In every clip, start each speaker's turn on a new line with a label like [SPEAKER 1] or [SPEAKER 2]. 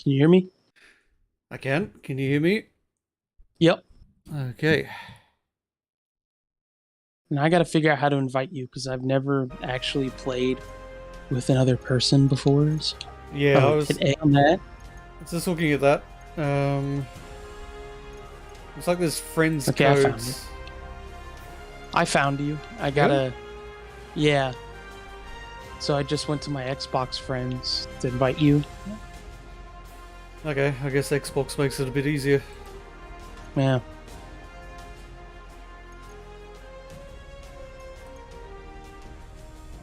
[SPEAKER 1] Can you hear me?
[SPEAKER 2] I can. Can you hear me?
[SPEAKER 1] Yep.
[SPEAKER 2] Okay.
[SPEAKER 1] And I got to figure out how to invite you because I've never actually played with another person before. So,
[SPEAKER 2] Yeah, I
[SPEAKER 1] hit
[SPEAKER 2] was
[SPEAKER 1] A on that.
[SPEAKER 2] just looking at that. Looks like there's friends
[SPEAKER 1] Okay, I found you.
[SPEAKER 2] codes.
[SPEAKER 1] I found you. I
[SPEAKER 2] Really?
[SPEAKER 1] gotta. Yeah. So I just went to my Xbox friends to invite you.
[SPEAKER 2] Okay, I guess Xbox makes it a bit easier.
[SPEAKER 1] Yeah.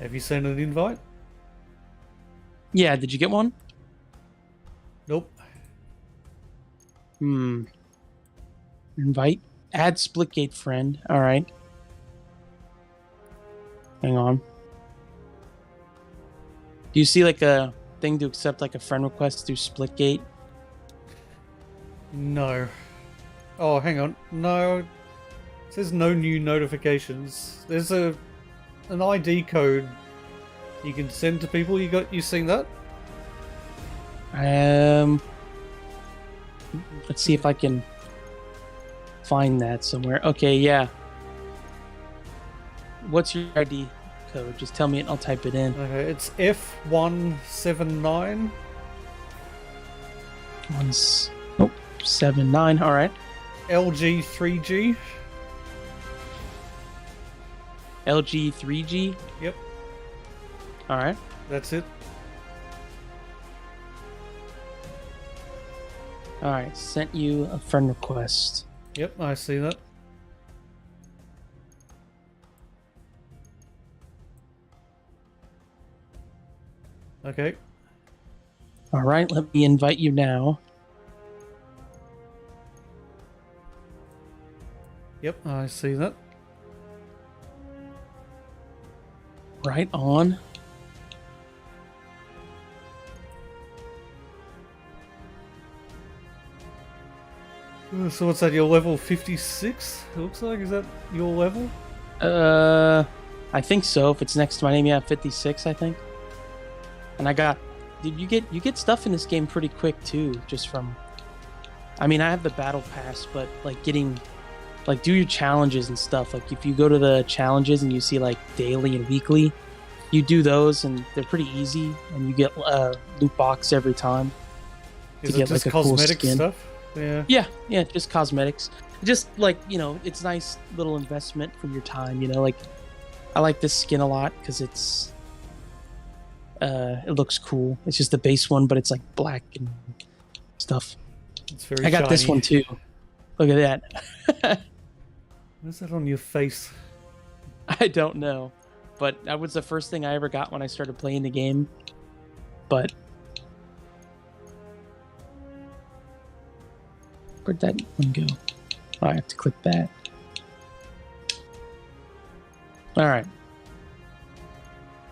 [SPEAKER 2] Have you sent an invite?
[SPEAKER 1] Yeah. Did you get one?
[SPEAKER 2] Nope.
[SPEAKER 1] Hmm. Invite. Add Splitgate friend. All right. Hang on. Do you see like a thing to accept like a friend request through Splitgate?
[SPEAKER 2] No. Oh, hang on. No. It says no new notifications. There's an ID code you can send to people. You seen that?
[SPEAKER 1] Um. Let's see if I can find that somewhere. Okay, yeah. What's your ID code? Just tell me and I'll type it in.
[SPEAKER 2] Okay, it's F179.
[SPEAKER 1] One's nope, 79. All right.
[SPEAKER 2] LG3G.
[SPEAKER 1] LG 3G.
[SPEAKER 2] Yep,
[SPEAKER 1] All right.
[SPEAKER 2] that's it.
[SPEAKER 1] All right. Sent you a friend request.
[SPEAKER 2] Yep, I see that. Okay.
[SPEAKER 1] All right. Let me invite you now.
[SPEAKER 2] Yep, I see that.
[SPEAKER 1] Right on.
[SPEAKER 2] So what's that, your level 56? It looks like, is that your level?
[SPEAKER 1] Uh, I think so. If it's next to my name, yeah, 56. I think. And I got. Did you get stuff in this game pretty quick too? Just from. I mean, I have the battle pass, but like getting like do your challenges and stuff. Like if you go to the challenges and you see like daily and weekly, you do those and they're pretty easy, and you get a loot box every time to
[SPEAKER 2] Is it
[SPEAKER 1] get
[SPEAKER 2] just
[SPEAKER 1] like a cool
[SPEAKER 2] cosmetic
[SPEAKER 1] skin.
[SPEAKER 2] stuff? Yeah.
[SPEAKER 1] Yeah, just cosmetics. Just like it's nice little investment for your time. Like I like this skin a lot because it looks cool. It's just the base one, but it's like black and stuff.
[SPEAKER 2] It's very
[SPEAKER 1] I got this
[SPEAKER 2] shiny.
[SPEAKER 1] one too. Look at that.
[SPEAKER 2] What's that on your face?
[SPEAKER 1] I don't know, but that was the first thing I ever got when I started playing the game. But where'd that one go? Oh, I have to click that. All right.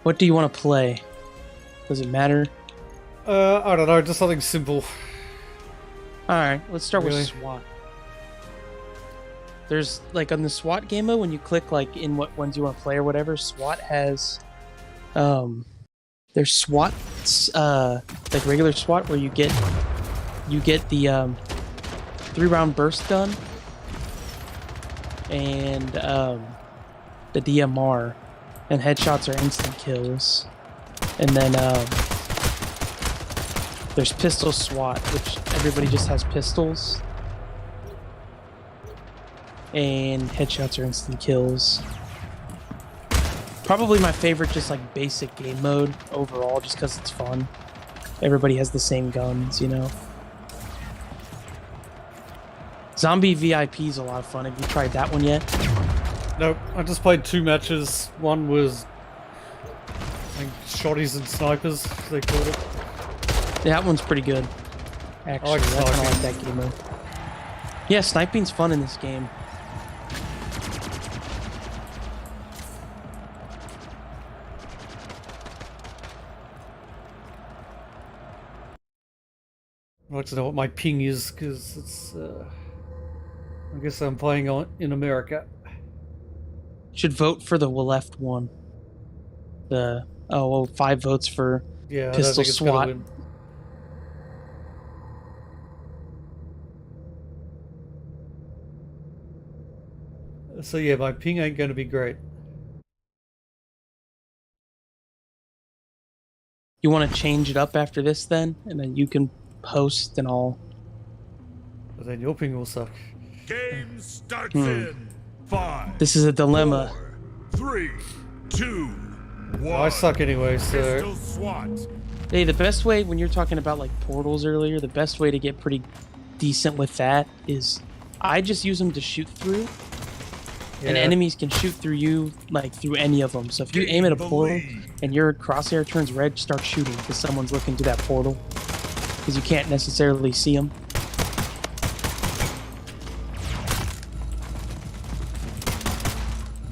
[SPEAKER 1] What do you want to play? Does it matter?
[SPEAKER 2] I don't know, just something simple.
[SPEAKER 1] All right, let's start
[SPEAKER 2] Really?
[SPEAKER 1] with SWAT. There's like on the SWAT game mode when you click like in what ones you want to play or whatever. SWAT has, there's SWAT, like regular SWAT where you get the 3-round burst gun and the DMR, and headshots are instant kills, and then there's pistol SWAT, which everybody just has pistols. And headshots are instant kills. Probably my favorite, just like basic game mode overall, just because it's fun. Everybody has the same guns. Zombie VIP is a lot of fun. Have you tried that one yet?
[SPEAKER 2] Nope, I just played 2 matches. One was like shotties and snipers, they called it.
[SPEAKER 1] Yeah, that one's pretty good. Actually,
[SPEAKER 2] like
[SPEAKER 1] I kind of
[SPEAKER 2] sniping.
[SPEAKER 1] like that game mode. Yeah, sniping's fun in this game.
[SPEAKER 2] I'd like to know what my ping is, because it's, I guess I'm playing in America.
[SPEAKER 1] Should vote for the left one. The 5 votes for
[SPEAKER 2] Yeah, I don't
[SPEAKER 1] pistol
[SPEAKER 2] think it's gonna
[SPEAKER 1] SWAT.
[SPEAKER 2] win. So yeah, my ping ain't going to be great.
[SPEAKER 1] You want to change it up after this then? And then you can post and all.
[SPEAKER 2] But then your ping will suck.
[SPEAKER 3] Game starts in 5.
[SPEAKER 1] This is a dilemma.
[SPEAKER 3] 4, 3, 2, 1.
[SPEAKER 2] I suck anyway, so...
[SPEAKER 3] Pistol SWAT.
[SPEAKER 1] Hey, the best way, when you're talking about like portals earlier, the best way to get pretty decent with that is I just use them to shoot through. And enemies can shoot through you, like, through any of them. So if you aim at a portal and your crosshair turns red, start shooting because someone's looking to that portal. Because you can't necessarily see them.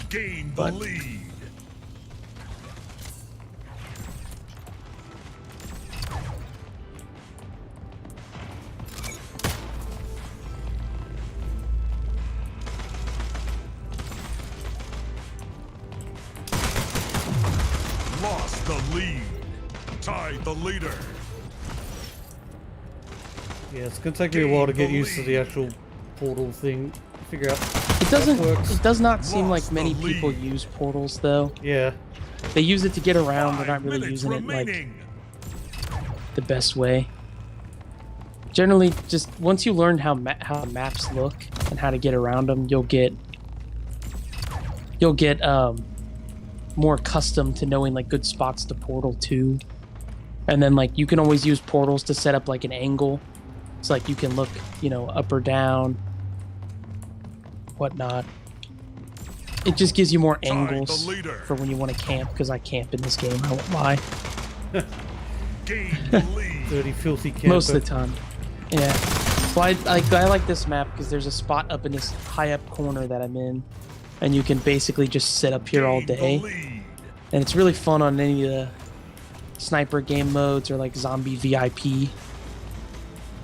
[SPEAKER 3] Gain the lead. Lost the lead. Tied the leader.
[SPEAKER 2] Yeah, it's gonna take me a while to get used to the actual portal thing. Figure out
[SPEAKER 1] It doesn't.
[SPEAKER 2] how it works.
[SPEAKER 1] It does not seem like
[SPEAKER 3] Lost
[SPEAKER 1] many
[SPEAKER 3] the lead.
[SPEAKER 1] people use portals though.
[SPEAKER 2] Yeah.
[SPEAKER 1] They use it to get around. They're
[SPEAKER 3] 5
[SPEAKER 1] not really
[SPEAKER 3] minutes
[SPEAKER 1] using it like
[SPEAKER 3] remaining.
[SPEAKER 1] the best way. Generally, just once you learn how maps look and how to get around them, you'll get more accustomed to knowing like good spots to portal to. And then like you can always use portals to set up like an angle. It's like you can look, up or down, whatnot. It just gives you more angles
[SPEAKER 3] the leader.
[SPEAKER 1] for when you want to camp, because I camp in this game, I won't lie.
[SPEAKER 3] Gain the lead.
[SPEAKER 2] Dirty, filthy camper.
[SPEAKER 1] Most of the time. Yeah. Well, I like this map because there's a spot up in this high up corner that I'm in, and you can basically just sit up here all
[SPEAKER 3] Gain the
[SPEAKER 1] day.
[SPEAKER 3] lead.
[SPEAKER 1] And it's really fun on any of the sniper game modes or like zombie VIP.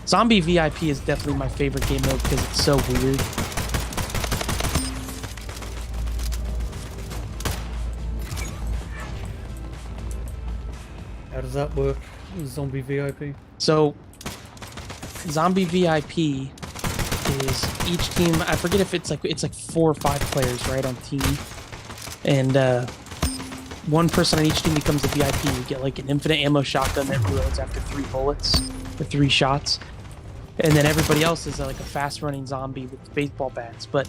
[SPEAKER 1] Zombie VIP is definitely my favorite game mode because it's so weird.
[SPEAKER 2] How does that work? Zombie VIP?
[SPEAKER 1] So, Zombie VIP is each team. I forget if it's like 4 or 5 players, right, on team, and one person on each team becomes a VIP. You get like an infinite ammo shotgun that reloads after 3 bullets or 3 shots, and then everybody else is like a fast-running zombie with baseball bats. But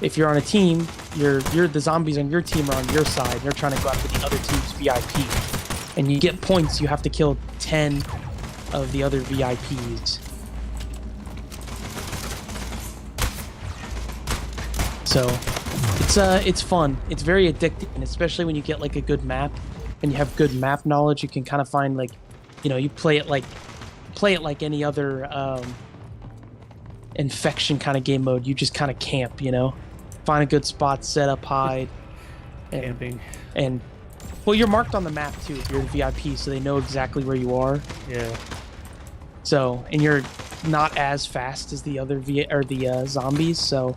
[SPEAKER 1] if you're on a team, you're the zombies on your team are on your side. They're trying to go after the other team's VIP. And you get points. You have to kill 10 of the other VIPs. So it's fun. It's very addicting, and especially when you get like a good map and you have good map knowledge. You can kind of find like, you play it like any other infection kind of game mode. You just kind of camp. Find a good spot, set up, hide,
[SPEAKER 2] Camping.
[SPEAKER 1] and well, you're marked on the map too if you're the VIP, so they know exactly where you are.
[SPEAKER 2] Yeah.
[SPEAKER 1] So, and you're not as fast as the other zombies, so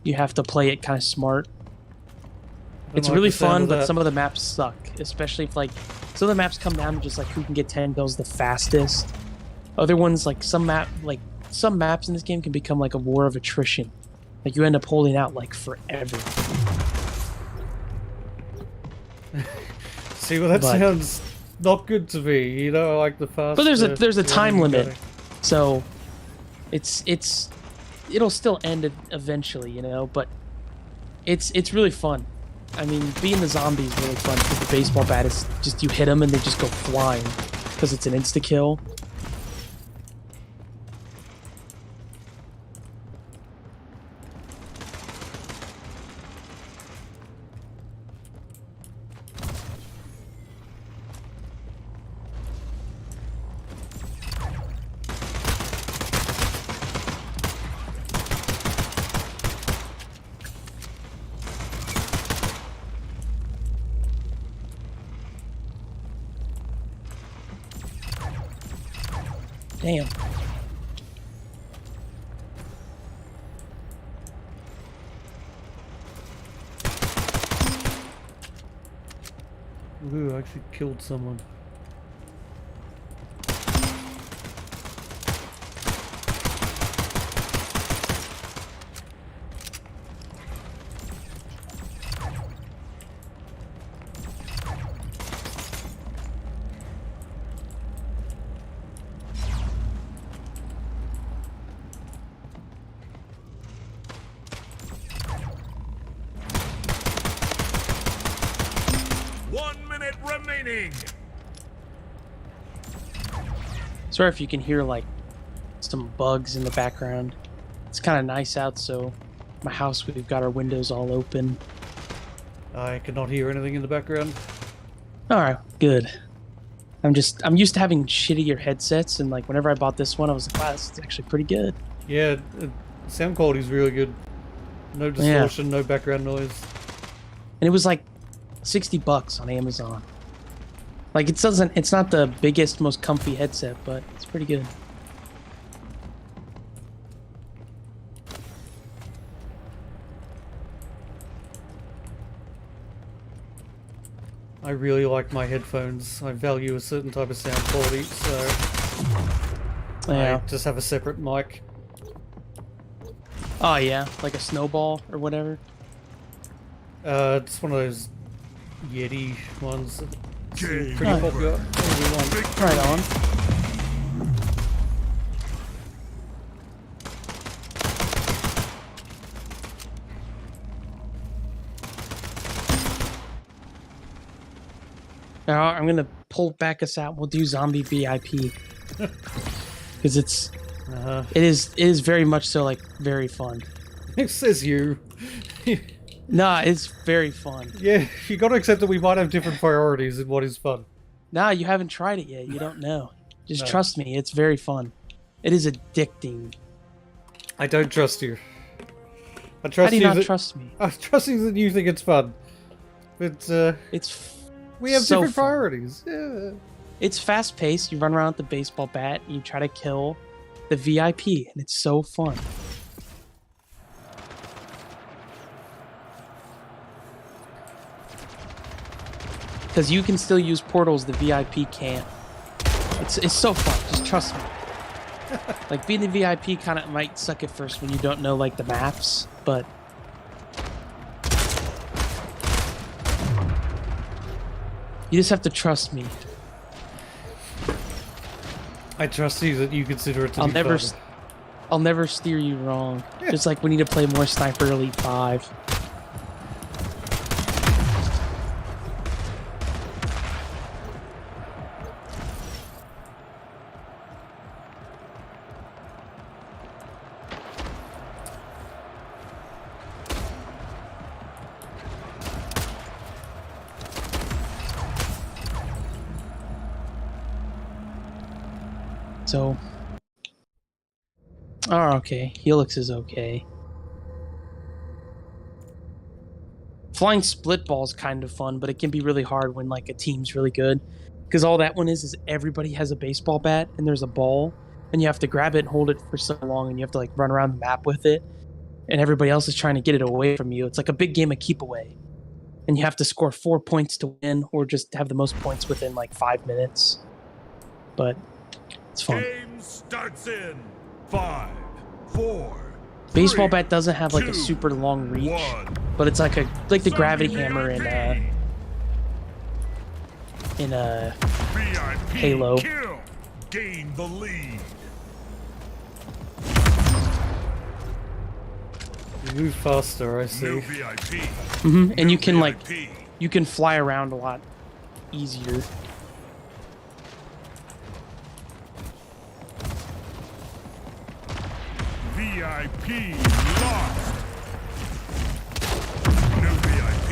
[SPEAKER 1] you have to play it kind of smart. It's really fun, but some of the maps suck, especially if like some of the maps come down to just like who can get 10 kills the fastest. Other ones, like some maps in this game can become like a war of attrition. Like you end up holding out like forever.
[SPEAKER 2] See, well, that sounds not good to me. Like the fast.
[SPEAKER 1] But there's a time limit, so it'll still end eventually, But it's really fun. I mean, being the zombie is really fun because the baseball bat is just you hit them and they just go flying because it's an insta kill. Damn.
[SPEAKER 2] Ooh, I actually killed someone.
[SPEAKER 3] winning.
[SPEAKER 1] Sorry if you can hear like some bugs in the background. It's kind of nice out, so my house, we've got our windows all open.
[SPEAKER 2] I cannot hear anything in the background.
[SPEAKER 1] All right, good. I'm used to having shittier headsets, and like whenever I bought this one, I was like, wow, this is actually pretty good.
[SPEAKER 2] Yeah, sound quality is really good. No distortion, no background noise.
[SPEAKER 1] And it was like $60 on Amazon. Like it's not the biggest, most comfy headset, but it's pretty good.
[SPEAKER 2] I really like my headphones. I value a certain type of sound quality, so
[SPEAKER 1] Yeah.
[SPEAKER 2] I just have a separate mic.
[SPEAKER 1] Oh yeah, like a snowball or whatever.
[SPEAKER 2] It's one of those Yeti ones. It's
[SPEAKER 3] Game
[SPEAKER 2] pretty
[SPEAKER 1] over.
[SPEAKER 2] popular.
[SPEAKER 1] Right on. Now I'm gonna pull back us out. We'll do zombie VIP because it is very much so like very fun.
[SPEAKER 2] It says you.
[SPEAKER 1] Nah, it's very fun.
[SPEAKER 2] Yeah, you got to accept that we might have different priorities in what is fun.
[SPEAKER 1] Nah, you haven't tried it yet. You don't know. Just
[SPEAKER 2] No.
[SPEAKER 1] trust me. It's very fun. It is addicting.
[SPEAKER 2] I don't trust you. I
[SPEAKER 1] How
[SPEAKER 2] trust
[SPEAKER 1] do you
[SPEAKER 2] you
[SPEAKER 1] not
[SPEAKER 2] that
[SPEAKER 1] trust me?
[SPEAKER 2] I trust you that you think it's fun. But
[SPEAKER 1] It's
[SPEAKER 2] we have
[SPEAKER 1] so
[SPEAKER 2] different
[SPEAKER 1] fun.
[SPEAKER 2] priorities. Yeah.
[SPEAKER 1] It's fast paced. You run around with the baseball bat. And you try to kill the VIP, and it's so fun. Because you can still use portals the VIP can't. It's so fun. Just trust me. Like being the VIP kind of might suck at first when you don't know like the maps, but you just have to trust me.
[SPEAKER 2] I trust you that you consider it to
[SPEAKER 1] I'll
[SPEAKER 2] be
[SPEAKER 1] never,
[SPEAKER 2] fun.
[SPEAKER 1] I'll never steer you wrong. Just like we need to play more Sniper Elite 5. So, oh, okay. Helix is okay. Flying split ball is kind of fun, but it can be really hard when like a team's really good. Because all that one is everybody has a baseball bat and there's a ball, and you have to grab it and hold it for so long, and you have to like run around the map with it, and everybody else is trying to get it away from you. It's like a big game of keep away, and you have to score 4 points to win, or just have the most points within like 5 minutes. But it's fun.
[SPEAKER 3] Game starts in 5, 4.
[SPEAKER 1] Baseball
[SPEAKER 3] 3,
[SPEAKER 1] bat doesn't have like
[SPEAKER 3] 2,
[SPEAKER 1] a super long reach,
[SPEAKER 3] 1.
[SPEAKER 1] but it's like the gravity
[SPEAKER 3] Zombie
[SPEAKER 1] hammer in
[SPEAKER 3] VIP
[SPEAKER 1] Halo.
[SPEAKER 3] Kill. Gain the lead.
[SPEAKER 2] You move faster, I see.
[SPEAKER 3] New VIP.
[SPEAKER 1] and
[SPEAKER 3] New
[SPEAKER 1] you can like
[SPEAKER 3] VIP.
[SPEAKER 1] you can fly around a lot easier.
[SPEAKER 3] VIP lost. New VIP.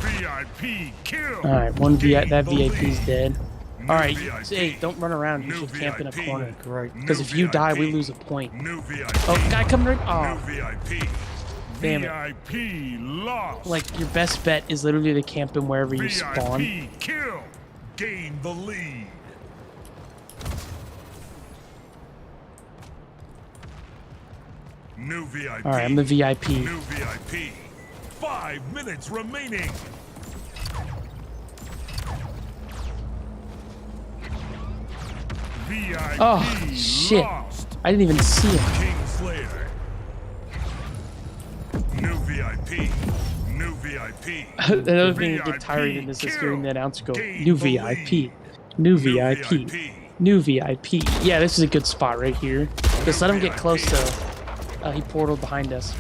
[SPEAKER 3] VIP kill.
[SPEAKER 1] All right, one
[SPEAKER 3] Gain
[SPEAKER 1] that
[SPEAKER 3] the
[SPEAKER 1] VIP's
[SPEAKER 3] lead.
[SPEAKER 1] dead.
[SPEAKER 3] New
[SPEAKER 1] All right,
[SPEAKER 3] VIP.
[SPEAKER 1] hey, don't run around. You
[SPEAKER 3] New
[SPEAKER 1] should camp in a
[SPEAKER 3] VIP.
[SPEAKER 1] corner.
[SPEAKER 2] Great.
[SPEAKER 1] Because
[SPEAKER 3] New
[SPEAKER 1] if you die, we
[SPEAKER 3] VIP.
[SPEAKER 1] lose a point.
[SPEAKER 3] New VIP.
[SPEAKER 1] Oh, guy coming right.
[SPEAKER 3] New
[SPEAKER 1] Oh,
[SPEAKER 3] VIP.
[SPEAKER 1] Damn it.
[SPEAKER 3] VIP lost.
[SPEAKER 1] like your best bet is literally to camp in wherever you spawn.
[SPEAKER 3] VIP kill. Gain the lead. New VIP.
[SPEAKER 1] All right, I'm the VIP.
[SPEAKER 3] New VIP. 5 minutes remaining. VIP
[SPEAKER 1] Oh, shit.
[SPEAKER 3] lost.
[SPEAKER 1] I didn't even see him.
[SPEAKER 3] Kingslayer. New VIP. New VIP.
[SPEAKER 1] Another thing that
[SPEAKER 3] VIP
[SPEAKER 1] gets tiring in this is hearing the
[SPEAKER 3] kill.
[SPEAKER 1] announcer go,
[SPEAKER 3] Gain
[SPEAKER 1] new
[SPEAKER 3] the
[SPEAKER 1] VIP,
[SPEAKER 3] lead.
[SPEAKER 1] new VIP,
[SPEAKER 3] VIP.
[SPEAKER 1] new VIP. Yeah, this is a good spot right here. Just let him get close though. He portaled behind us.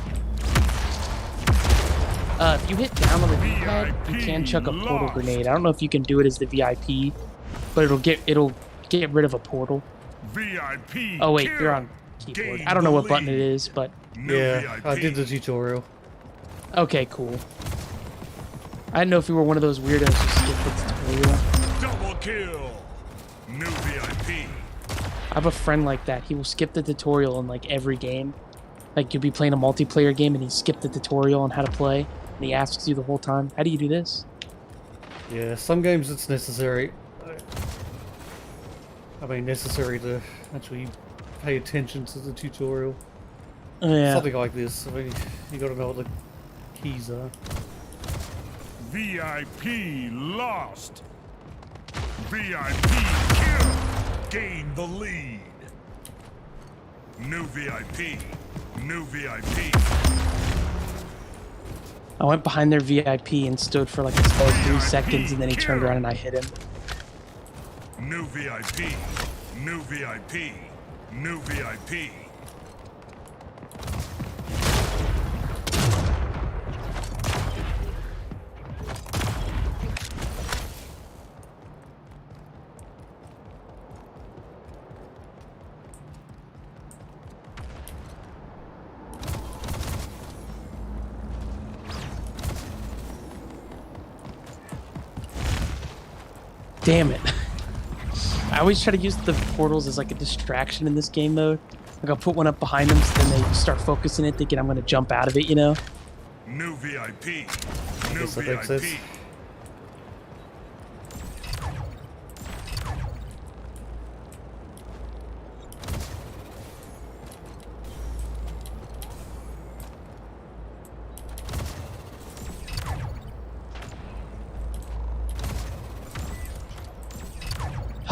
[SPEAKER 1] If you hit down on the D-pad, you can chuck a portal grenade. I don't know if you can do it as the VIP, but it'll get rid of a portal.
[SPEAKER 3] VIP.
[SPEAKER 1] Oh wait, you're on keyboard. I don't know what button it is, but
[SPEAKER 2] Yeah, I did the tutorial.
[SPEAKER 1] okay, cool. I didn't know if you were one of those weirdos who skipped the tutorial.
[SPEAKER 3] Double kill. New VIP.
[SPEAKER 1] I have a friend like that. He will skip the tutorial in like every game. Like you'll be playing a multiplayer game and he skipped the tutorial on how to play, and he asks you the whole time, "How do you do this?"
[SPEAKER 2] Yeah, some games it's necessary. I mean, necessary to actually pay attention to the tutorial.
[SPEAKER 1] Yeah.
[SPEAKER 2] Something like this. I mean, you gotta know what the keys are.
[SPEAKER 3] VIP lost. VIP kill. Gain the lead. New VIP. New VIP.
[SPEAKER 1] I went behind their VIP and stood for like a solid 3 seconds, and then he turned around and I hit him.
[SPEAKER 3] New VIP. New VIP. New VIP.
[SPEAKER 1] Damn it. I always try to use the portals as like a distraction in this game mode. Like I'll put one up behind them, so then they start focusing it, thinking I'm going to jump out of it, you know?
[SPEAKER 3] New VIP. New
[SPEAKER 2] Guess that makes sense.
[SPEAKER 3] VIP.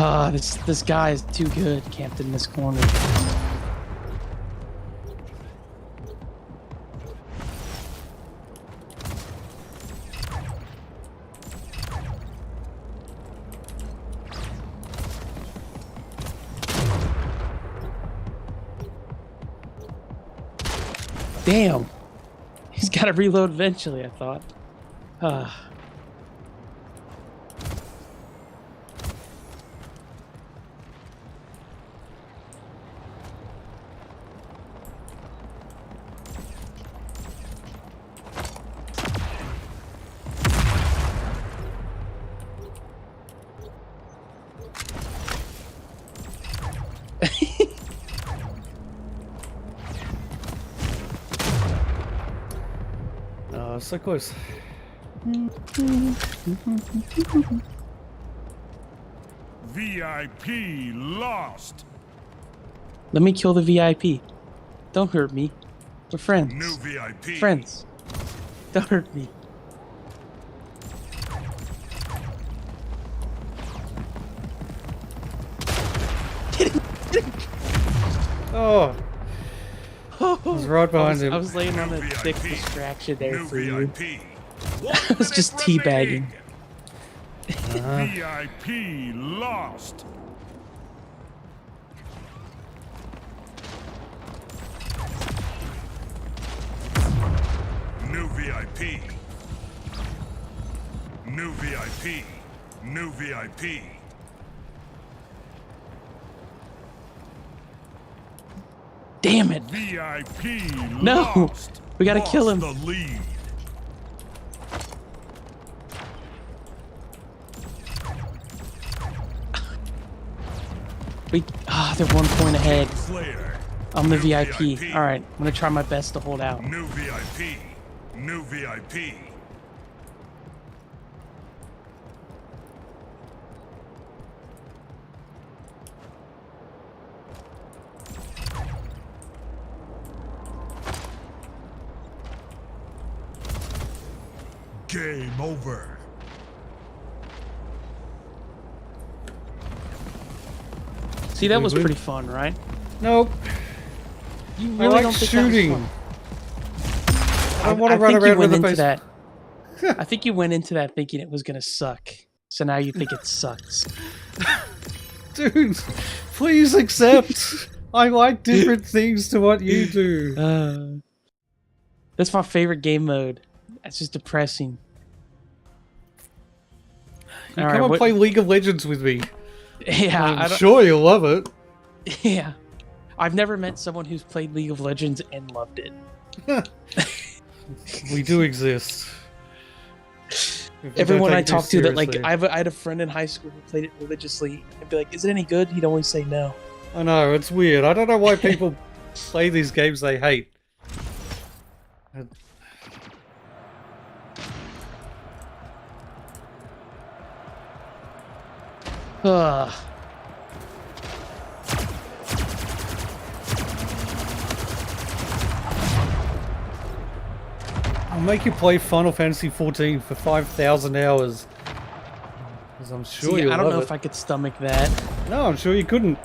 [SPEAKER 1] Ah, this guy is too good, camped in this corner. Damn. He's got to reload eventually, I thought. Ah.
[SPEAKER 2] So close.
[SPEAKER 3] VIP lost.
[SPEAKER 1] Let me kill the VIP. Don't hurt me. We're friends.
[SPEAKER 3] New VIP.
[SPEAKER 1] Friends. Don't hurt me.
[SPEAKER 2] Oh! I was right behind him.
[SPEAKER 1] I was laying on a
[SPEAKER 3] New
[SPEAKER 1] thick
[SPEAKER 3] VIP.
[SPEAKER 1] distraction there
[SPEAKER 3] New
[SPEAKER 1] for you.
[SPEAKER 3] VIP.
[SPEAKER 1] I was just teabagging.
[SPEAKER 3] VIP lost. New VIP. New VIP. New VIP.
[SPEAKER 1] Damn it.
[SPEAKER 3] VIP
[SPEAKER 1] No.
[SPEAKER 3] lost.
[SPEAKER 1] We gotta kill
[SPEAKER 3] Lost
[SPEAKER 1] him.
[SPEAKER 3] The lead.
[SPEAKER 1] They're 1 point ahead.
[SPEAKER 3] Slayer.
[SPEAKER 1] I'm the
[SPEAKER 3] New
[SPEAKER 1] VIP. Alright, I'm gonna try my best to hold out.
[SPEAKER 3] New VIP. New VIP. Game over.
[SPEAKER 1] See, that was pretty fun, right?
[SPEAKER 2] Nope.
[SPEAKER 1] You
[SPEAKER 2] I
[SPEAKER 1] really
[SPEAKER 2] like
[SPEAKER 1] don't think
[SPEAKER 2] shooting.
[SPEAKER 1] that was fun?
[SPEAKER 2] I don't want to run
[SPEAKER 1] think you
[SPEAKER 2] around with
[SPEAKER 1] went
[SPEAKER 2] a
[SPEAKER 1] into
[SPEAKER 2] base.
[SPEAKER 1] that. I think you went into that thinking it was gonna suck. So now you think it sucks.
[SPEAKER 2] Dude, please accept. I like different things to what you do.
[SPEAKER 1] That's my favorite game mode. That's just depressing.
[SPEAKER 2] You come and play League of Legends with me.
[SPEAKER 1] Yeah,
[SPEAKER 2] I'm sure you'll love it.
[SPEAKER 1] Yeah. I've never met someone who's played League of Legends and loved it.
[SPEAKER 2] We do exist.
[SPEAKER 1] Everyone I talk to that, like, I had a friend in high school who played it religiously. I'd be like, is it any good? He'd always say no.
[SPEAKER 2] I know, it's weird. I don't know why people play these games they hate.
[SPEAKER 1] Ugh.
[SPEAKER 2] I'll make you play Final Fantasy 14 for 5,000 hours. Because I'm sure you'll
[SPEAKER 1] I don't
[SPEAKER 2] love
[SPEAKER 1] know
[SPEAKER 2] it.
[SPEAKER 1] if I could stomach that.
[SPEAKER 2] No, I'm sure you couldn't.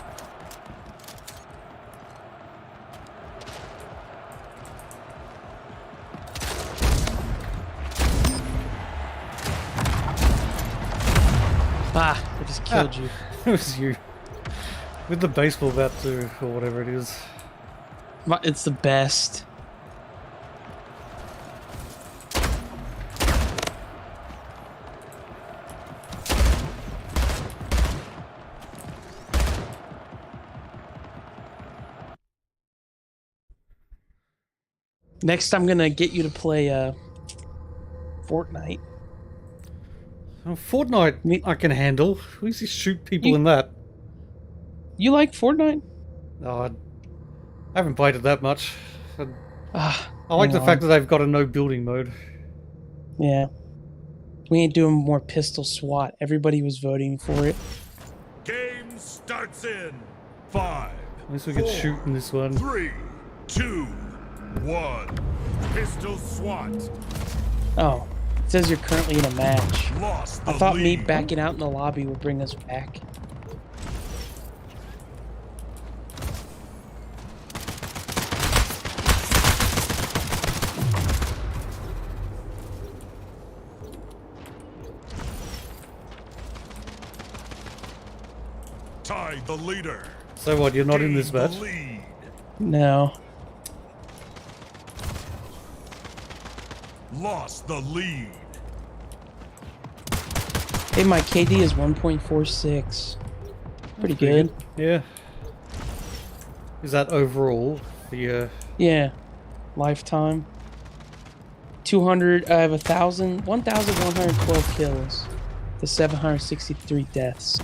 [SPEAKER 1] Ah, I just killed you.
[SPEAKER 2] It was you. With the baseball bat too, or whatever it is.
[SPEAKER 1] It's the best. Next, I'm gonna get you to play Fortnite.
[SPEAKER 2] Oh, Fortnite I can handle. We used to shoot people in that.
[SPEAKER 1] You like Fortnite?
[SPEAKER 2] Oh, I haven't played it that much. I
[SPEAKER 1] I
[SPEAKER 2] like the fact that they've got a no building mode.
[SPEAKER 1] Yeah. We ain't doing more pistol SWAT. Everybody was voting for it.
[SPEAKER 3] Game starts in 5.
[SPEAKER 2] At least we could shoot in this one.
[SPEAKER 3] 3, 2, 1. Pistol SWAT.
[SPEAKER 1] Oh. It says you're currently in a match.
[SPEAKER 3] Lost the
[SPEAKER 1] I thought me
[SPEAKER 3] lead.
[SPEAKER 1] backing out in the lobby would bring us back.
[SPEAKER 3] Tied the leader.
[SPEAKER 2] So what, you're not in this
[SPEAKER 3] Gained
[SPEAKER 2] match?
[SPEAKER 3] the lead.
[SPEAKER 1] No.
[SPEAKER 3] Lost the lead.
[SPEAKER 1] Hey, my KD is 1.46. Pretty good.
[SPEAKER 2] Yeah. Is that overall for your...
[SPEAKER 1] Yeah. Lifetime. 200, I have 1,112 kills to 763 deaths.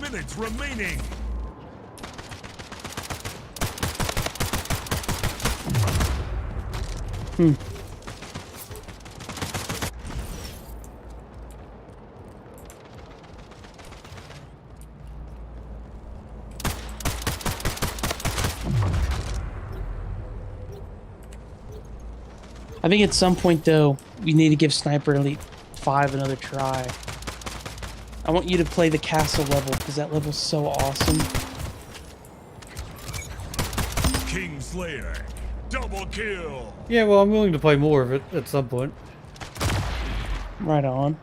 [SPEAKER 3] Minutes remaining.
[SPEAKER 1] I think at some point, though, we need to give Sniper Elite 5 another try. I want you to play the castle level, because that level's so awesome.
[SPEAKER 3] Kingslayer. Double kill.
[SPEAKER 2] Yeah, well, I'm willing to play more of it at some point.
[SPEAKER 1] Right on.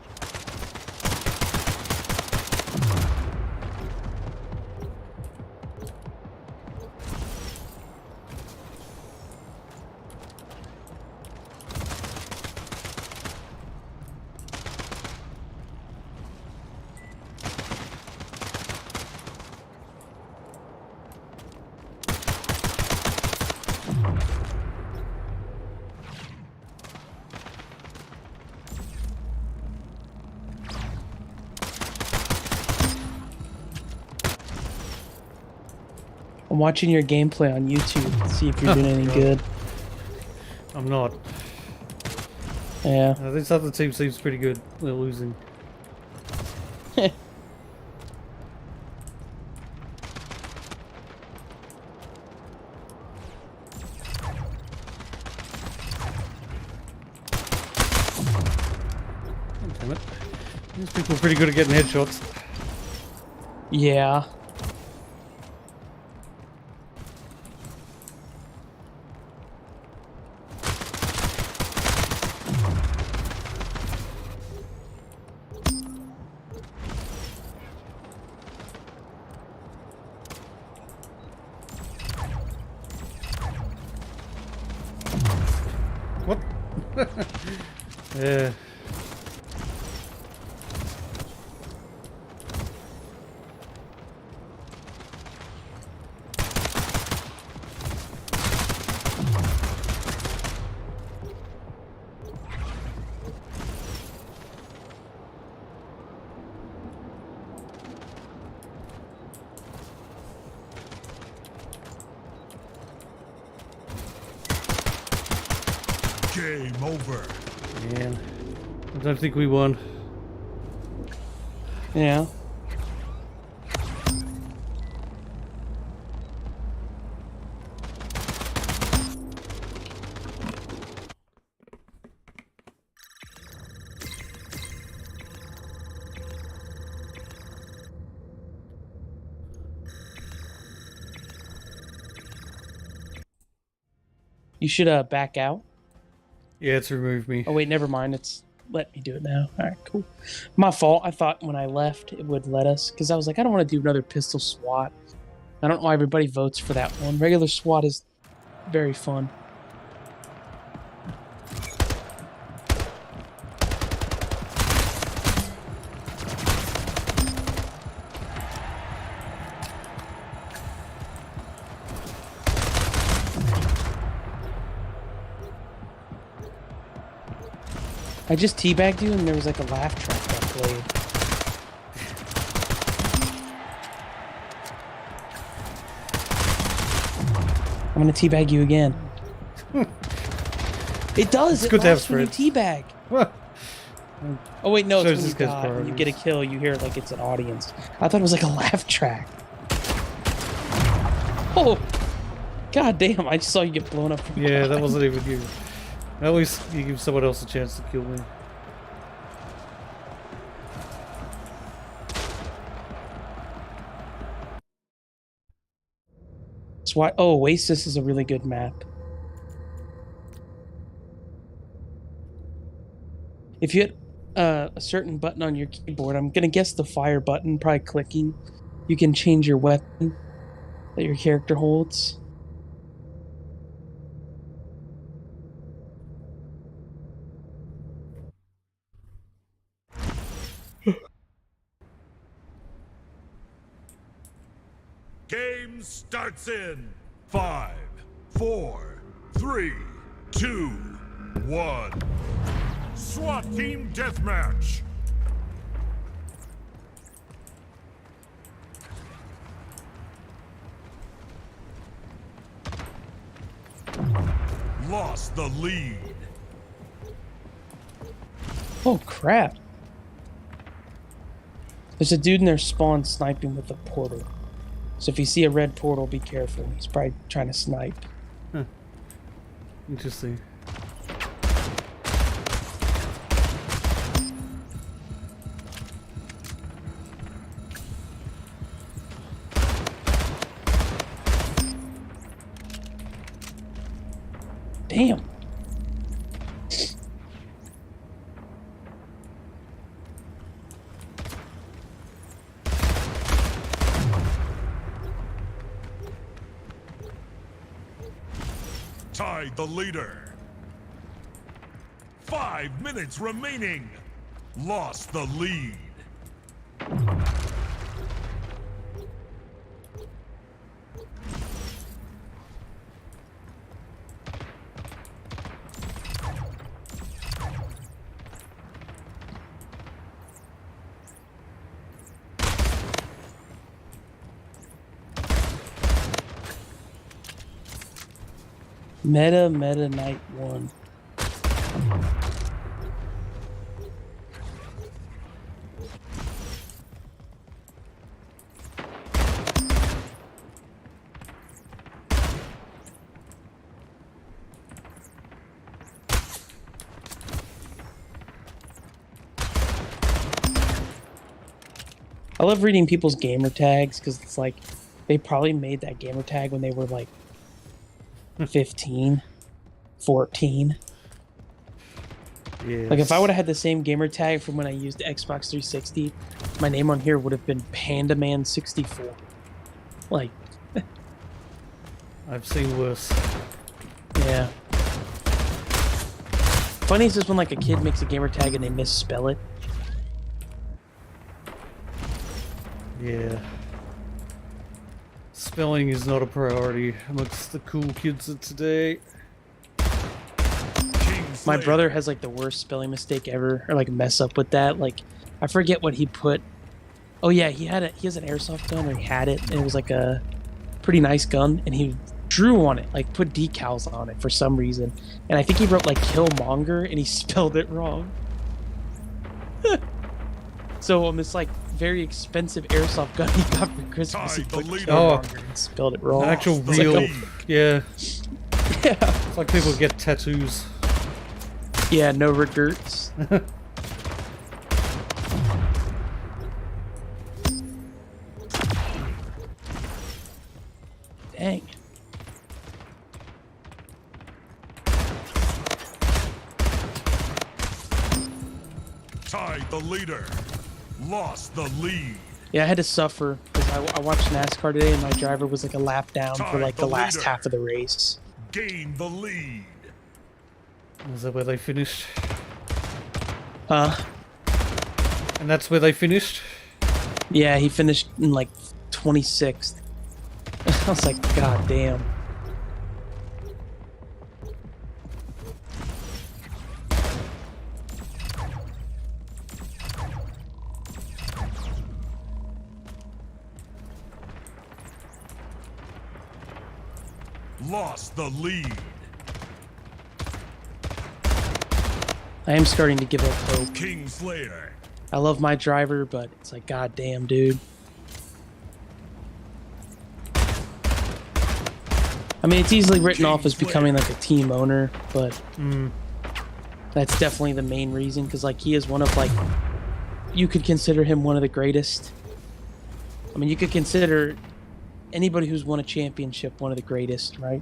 [SPEAKER 1] I'm watching your gameplay on YouTube to see if you're doing any good.
[SPEAKER 2] I'm not.
[SPEAKER 1] Yeah.
[SPEAKER 2] This other team seems pretty good. They're losing. Damn it. These people are pretty good at getting headshots.
[SPEAKER 1] Yeah.
[SPEAKER 2] Yeah.
[SPEAKER 3] Game over.
[SPEAKER 2] Man, I don't think we won.
[SPEAKER 1] Yeah. You should back out.
[SPEAKER 2] Yeah, it's removed me.
[SPEAKER 1] Oh wait, never mind. It's let me do it now. All right, cool. My fault. I thought when I left it would let us because I was like, I don't want to do another pistol SWAT. I don't know why everybody votes for that one. Regular SWAT is very fun. I just teabagged you and there was like a laugh track that played. I'm gonna teabag you again. It does.
[SPEAKER 2] It's good to have
[SPEAKER 1] when you teabag. Oh wait, no,
[SPEAKER 2] Shows
[SPEAKER 1] it's
[SPEAKER 2] this
[SPEAKER 1] when
[SPEAKER 2] guy's
[SPEAKER 1] when you get a
[SPEAKER 2] priorities.
[SPEAKER 1] kill, you hear like it's an audience. I thought it was like a laugh track. Oh, god damn! I just saw you get blown up. From
[SPEAKER 2] Yeah, that
[SPEAKER 1] behind.
[SPEAKER 2] wasn't even you. At least you give someone else a chance to kill me.
[SPEAKER 1] That's why. Oh, Oasis is a really good map. If you hit a certain button on your keyboard, I'm gonna guess the fire button, probably clicking, you can change your weapon that your character holds.
[SPEAKER 3] Game starts in 5, 4, 3, 2, 1. SWAT Team Deathmatch. Lost the lead.
[SPEAKER 1] Oh crap! There's a dude in their spawn sniping with a portal. So if you see a red portal, be careful. He's probably trying to snipe.
[SPEAKER 2] Interesting.
[SPEAKER 1] Damn.
[SPEAKER 3] Tied the leader. 5 minutes remaining. Lost the lead.
[SPEAKER 1] Meta Night 1. I love reading people's gamer tags because it's like they probably made that gamer tag when they were like 15, 14.
[SPEAKER 2] Yeah.
[SPEAKER 1] Like if I would have had the same gamer tag from when I used Xbox 360, my name on here would have been PandaMan64. Like,
[SPEAKER 2] I've seen worse.
[SPEAKER 1] yeah. Funniest is when like a kid makes a gamer tag and they misspell it.
[SPEAKER 2] Yeah. Spelling is not a priority amongst the cool kids of today.
[SPEAKER 1] My brother has like the worst spelling mistake ever, or like mess up with that. Like, I forget what he put. Oh yeah, he has an airsoft gun, or he had it, and it was like a pretty nice gun, and he drew on it, like put decals on it for some reason. And I think he wrote like Killmonger, and he spelled it wrong. So on this like very expensive airsoft gun he got for Christmas, he put Killmonger and spelled it wrong.
[SPEAKER 2] An actual
[SPEAKER 1] It's
[SPEAKER 2] real,
[SPEAKER 1] like,
[SPEAKER 2] yeah.
[SPEAKER 1] yeah.
[SPEAKER 2] It's like people get tattoos.
[SPEAKER 1] Yeah, no regrets. Dang.
[SPEAKER 3] Tied the leader. Lost the lead.
[SPEAKER 1] Yeah, I had to suffer because I watched NASCAR today and my driver was like a lap down for like the last
[SPEAKER 3] leader.
[SPEAKER 1] half of the race.
[SPEAKER 3] Gain the lead.
[SPEAKER 2] Is that where they finished?
[SPEAKER 1] Huh?
[SPEAKER 2] And that's where they finished?
[SPEAKER 1] Yeah, he finished in like 26th. I was like, God damn.
[SPEAKER 3] Lost the lead.
[SPEAKER 1] I am starting to give up hope.
[SPEAKER 3] King Slayer.
[SPEAKER 1] I love my driver, but it's like, God damn, dude. I mean, it's easily written off as becoming like a team owner, but that's definitely the main reason, because like he is one of like, you could consider him one of the greatest. I mean, you could consider anybody who's won a championship one of the greatest, right?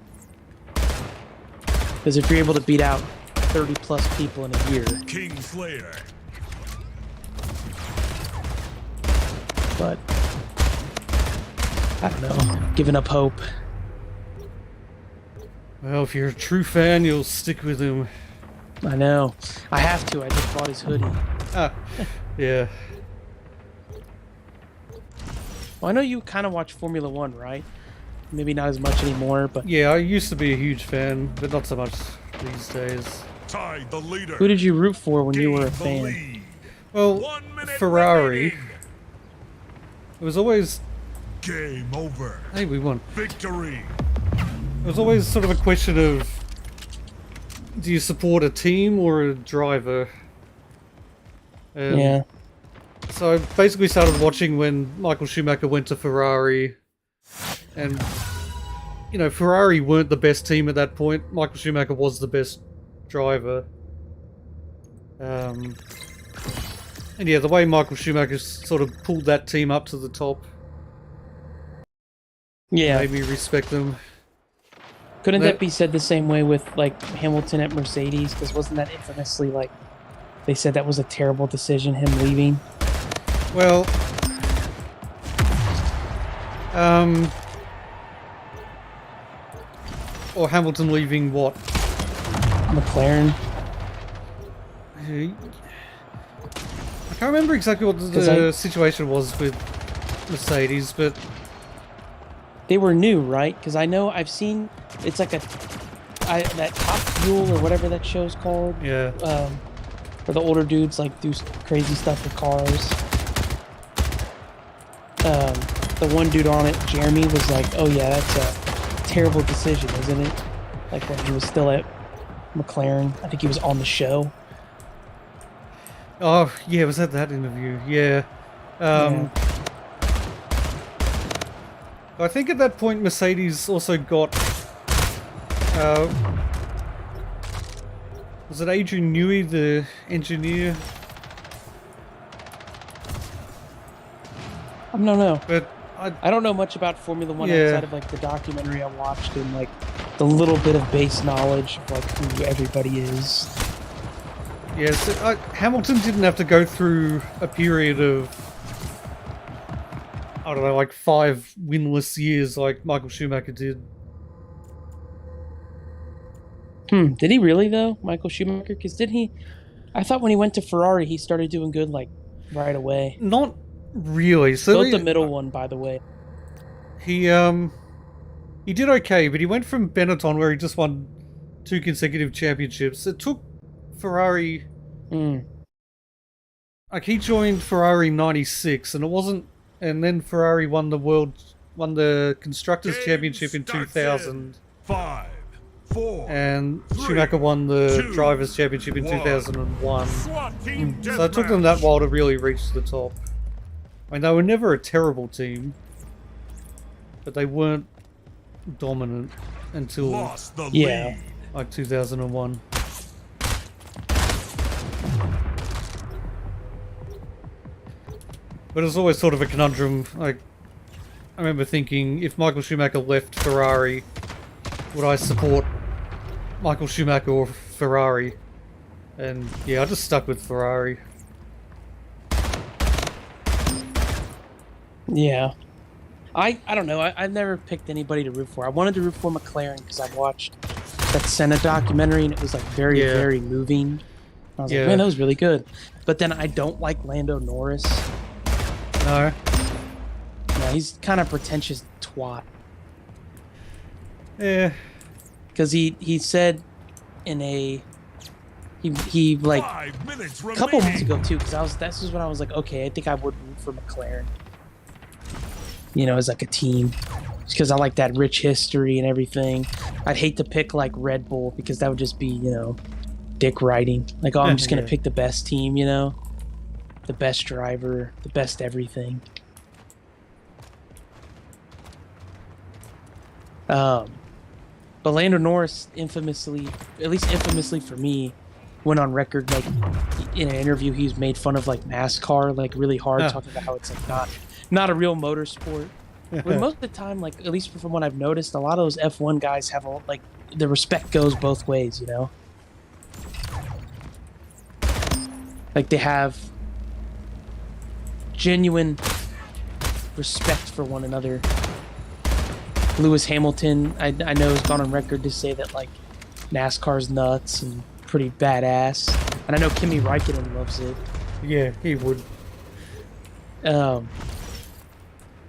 [SPEAKER 1] Because if you're able to beat out 30 plus people in a year.
[SPEAKER 3] King Slayer.
[SPEAKER 1] But I don't know, giving up hope.
[SPEAKER 2] Well, if you're a true fan, you'll stick with him.
[SPEAKER 1] I know. I have to. I just bought his hoodie.
[SPEAKER 2] Ah, yeah.
[SPEAKER 1] Well, I know you kind of watch Formula One, right? Maybe not as much anymore, but
[SPEAKER 2] Yeah, I used to be a huge fan, but not so much these days.
[SPEAKER 3] Tied the leader.
[SPEAKER 1] who did you root for when you
[SPEAKER 3] Gain
[SPEAKER 1] were a
[SPEAKER 3] the
[SPEAKER 1] fan?
[SPEAKER 3] lead.
[SPEAKER 2] Well,
[SPEAKER 3] 1 minute
[SPEAKER 2] Ferrari.
[SPEAKER 3] remaining.
[SPEAKER 2] It was always...
[SPEAKER 3] Game over.
[SPEAKER 2] Hey, we won.
[SPEAKER 3] Victory.
[SPEAKER 2] It was always sort of a question of, do you support a team or a driver?
[SPEAKER 1] Yeah.
[SPEAKER 2] So I basically started watching when Michael Schumacher went to Ferrari, and you know, Ferrari weren't the best team at that point. Michael Schumacher was the best driver. And yeah, the way Michael Schumacher sort of pulled that team up to the top
[SPEAKER 1] Yeah.
[SPEAKER 2] made me respect them.
[SPEAKER 1] Couldn't that be said the same way with like Hamilton at Mercedes? Because wasn't that infamously like they said that was a terrible decision, him leaving?
[SPEAKER 2] Well, or Hamilton leaving what?
[SPEAKER 1] McLaren.
[SPEAKER 2] I can't remember exactly what the situation was with Mercedes, but
[SPEAKER 1] They were new, right? Because I know I've seen it's like that Top Fuel or whatever that show's called.
[SPEAKER 2] yeah.
[SPEAKER 1] Where the older dudes like do crazy stuff with cars. The one dude on it, Jeremy, was like, "Oh yeah, that's a terrible decision, isn't it?" Like when he was still at McLaren. I think he was on the show.
[SPEAKER 2] Oh, yeah, was that interview? Yeah.
[SPEAKER 1] Yeah.
[SPEAKER 2] I think at that point Mercedes also got... was it Adrian Newey, the engineer?
[SPEAKER 1] I don't know.
[SPEAKER 2] But
[SPEAKER 1] I don't know much about Formula One
[SPEAKER 2] Yeah.
[SPEAKER 1] outside of like the documentary I watched and like the little bit of base knowledge of like who everybody is.
[SPEAKER 2] yes, Hamilton didn't have to go through a period of, I don't know, like 5 winless years like Michael Schumacher did.
[SPEAKER 1] Did he really though, Michael Schumacher? Because did he? I thought when he went to Ferrari, he started doing good like right away.
[SPEAKER 2] Not really. So
[SPEAKER 1] Built the middle one, by the way.
[SPEAKER 2] he did okay, but he went from Benetton, where he just won 2 consecutive championships. It took Ferrari. Like, he joined Ferrari in '96, and it wasn't. And then Ferrari won the constructors championship in 2000.
[SPEAKER 3] 5, 4,
[SPEAKER 2] and
[SPEAKER 3] 3,
[SPEAKER 2] Schumacher won the
[SPEAKER 3] 2,
[SPEAKER 2] drivers championship in
[SPEAKER 3] 1.
[SPEAKER 2] 2001.
[SPEAKER 3] SWAT team
[SPEAKER 2] So it took them that while to really reach the top. I mean, they were never a terrible team, but they weren't dominant until
[SPEAKER 3] Lost the
[SPEAKER 1] Yeah.
[SPEAKER 3] lead.
[SPEAKER 2] like 2001. But it's always sort of a conundrum. Like, I remember thinking, if Michael Schumacher left Ferrari, would I support Michael Schumacher or Ferrari? And yeah, I just stuck with Ferrari.
[SPEAKER 1] Yeah. I don't know. I've never picked anybody to root for. I wanted to root for McLaren because I watched that Senna documentary and it was like very,
[SPEAKER 2] Yeah.
[SPEAKER 1] very moving. I was
[SPEAKER 2] Yeah.
[SPEAKER 1] like, man, that was really good. But then I don't like Lando Norris.
[SPEAKER 2] No.
[SPEAKER 1] Yeah, he's kind of pretentious twat.
[SPEAKER 2] Yeah.
[SPEAKER 1] Because he said in a he like
[SPEAKER 3] 5 minutes
[SPEAKER 1] a couple months
[SPEAKER 3] remaining.
[SPEAKER 1] ago too, because this is when I was like, okay, I think I would root for McLaren. You know, as like a team, because I like that rich history and everything. I'd hate to pick like Red Bull because that would just be, you know, dick riding. Like, oh, I'm just gonna
[SPEAKER 2] Yeah.
[SPEAKER 1] pick the best team, you know, the best driver, the best everything. But Lando Norris infamously, at least infamously for me, went on record like in an interview he's made fun of like NASCAR like really hard, talking about how it's like not a real motorsport. But most of the time, like at least from what I've noticed, a lot of those F1 guys have like the respect goes both ways, you know. Like they have genuine respect for one another. Lewis Hamilton, I know, has gone on record to say that like NASCAR's nuts and pretty badass, and I know Kimi Räikkönen loves it.
[SPEAKER 2] Yeah, he would.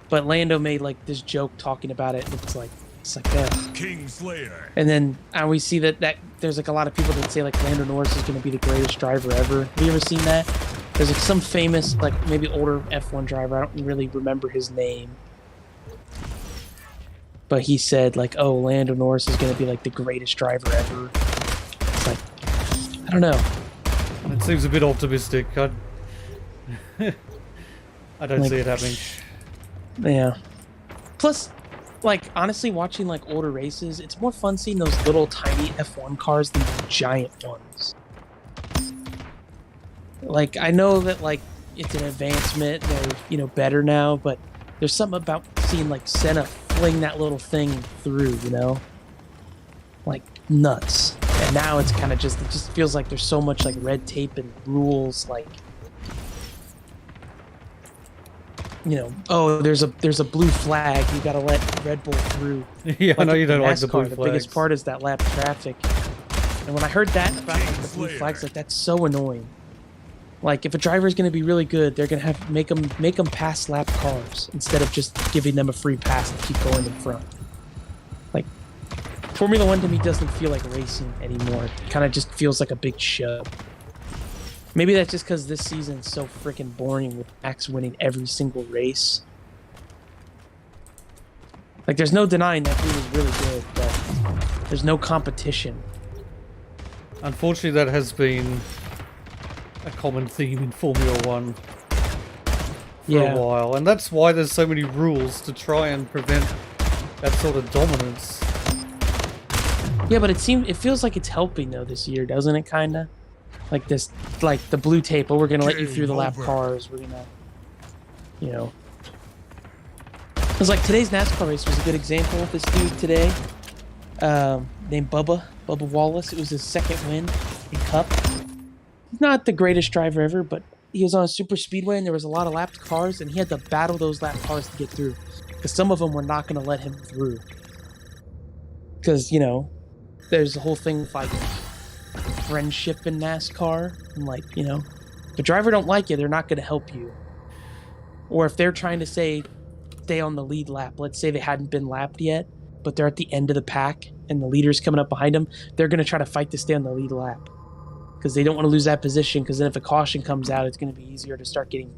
[SPEAKER 1] But Lando made like this joke talking about it, and it's like ugh.
[SPEAKER 3] Kingslayer.
[SPEAKER 1] And then we see that there's like a lot of people that say like Lando Norris is going to be the greatest driver ever. Have you ever seen that? There's like some famous like maybe older F1 driver. I don't really remember his name. But he said like, oh, Lando Norris is going to be like the greatest driver ever. It's like, I don't know.
[SPEAKER 2] It seems a bit optimistic. I don't
[SPEAKER 1] Like-
[SPEAKER 2] see it happening.
[SPEAKER 1] Yeah. Plus, like, honestly, watching like older races, it's more fun seeing those little tiny F1 cars than the giant ones. Like, I know that like it's an advancement, they're, you know, better now, but there's something about seeing like Senna fling that little thing through, you know? Like nuts. And now it's kind of just, it just feels like there's so much like red tape and rules, like, you know, oh, there's a blue flag, you gotta let Red Bull through.
[SPEAKER 2] Yeah, I know you don't like the
[SPEAKER 1] NASCAR,
[SPEAKER 2] blue
[SPEAKER 1] the
[SPEAKER 2] flags.
[SPEAKER 1] biggest part is that lap traffic. And when I heard that about like, the blue
[SPEAKER 3] Kingslayer.
[SPEAKER 1] flags, like that's so annoying. Like if a driver is going to be really good, they're going to have make them pass lap cars instead of just giving them a free pass to keep going in front. Like Formula One to me doesn't feel like racing anymore. It kind of just feels like a big show. Maybe that's just because this season's so freaking boring with Max winning every single race. Like there's no denying that he was really good, but there's no competition.
[SPEAKER 2] Unfortunately, that has been a common theme in Formula One for a while, and that's why there's so many rules to try and prevent that sort of dominance.
[SPEAKER 1] Yeah, but it feels like it's helping though this year, doesn't it? Kinda, like this, like the blue tape. Oh, we're gonna let you through the lap
[SPEAKER 3] Game over.
[SPEAKER 1] cars. We're gonna, you know. It's like today's NASCAR race was a good example of this dude today, named Bubba Wallace. It was his second win in Cup. He's not the greatest driver ever, but he was on a super speedway and there was a lot of lapped cars, and he had to battle those lapped cars to get through because some of them were not going to let him through. Because, you know, there's the whole thing with like friendship in NASCAR, and like, you know, if a driver don't like you, they're not going to help you. Or if they're trying to say stay on the lead lap, let's say they hadn't been lapped yet, but they're at the end of the pack and the leader's coming up behind them, they're going to try to fight to stay on the lead lap because they don't want to lose that position, because then if a caution comes out, it's going to be easier to start getting,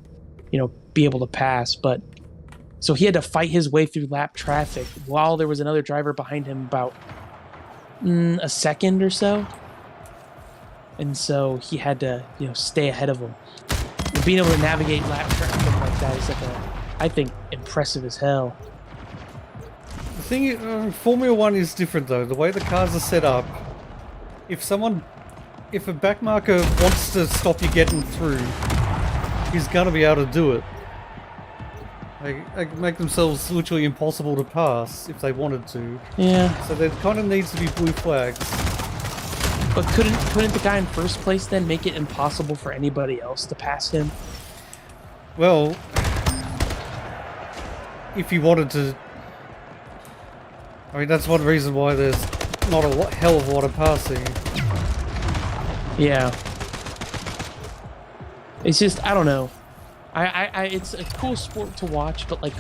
[SPEAKER 1] you know, be able to pass. But so he had to fight his way through lap traffic while there was another driver behind him about a second or so. And so he had to, you know, stay ahead of him. And being able to navigate lap traffic like that is like I think, impressive as hell.
[SPEAKER 2] The thing is, Formula 1 is different though. The way the cars are set up, if a backmarker wants to stop you getting through, he's gonna be able to do it. They make themselves literally impossible to pass if they wanted to.
[SPEAKER 1] Yeah.
[SPEAKER 2] So there kind of needs to be blue flags.
[SPEAKER 1] But couldn't the guy in first place then make it impossible for anybody else to pass him?
[SPEAKER 2] Well, if he wanted to... I mean, that's one reason why there's not a hell of a lot of passing.
[SPEAKER 1] Yeah. It's just, I don't know. It's a cool sport to watch, but like,